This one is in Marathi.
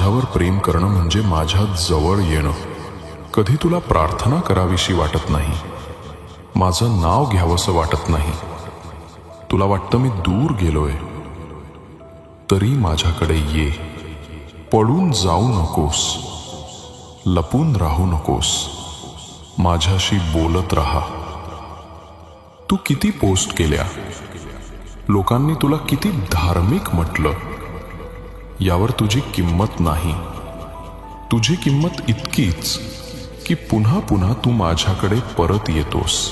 माझ्यावर प्रेम करणं म्हणजे माझ्या जवळ येणं. कधी तुला प्रार्थना करावीशी वाटत नाही, माझं नाव घ्यावंसं वाटत नाही. तुला वाटतं मी दूर गेलोय, तरी माझ्याकडे ये. पळून जाऊ नकोस, लपून राहू नकोस, माझ्याशी बोलत राहा. तू किती पोस्ट केल्या, लोकांनी तुला किती धार्मिक म्हटलं, यावर तुझी किंमत नाही. तुझी किंमत इतकीच की पुन्हा पुन्हा तू माझ्याकडे परत येतोस.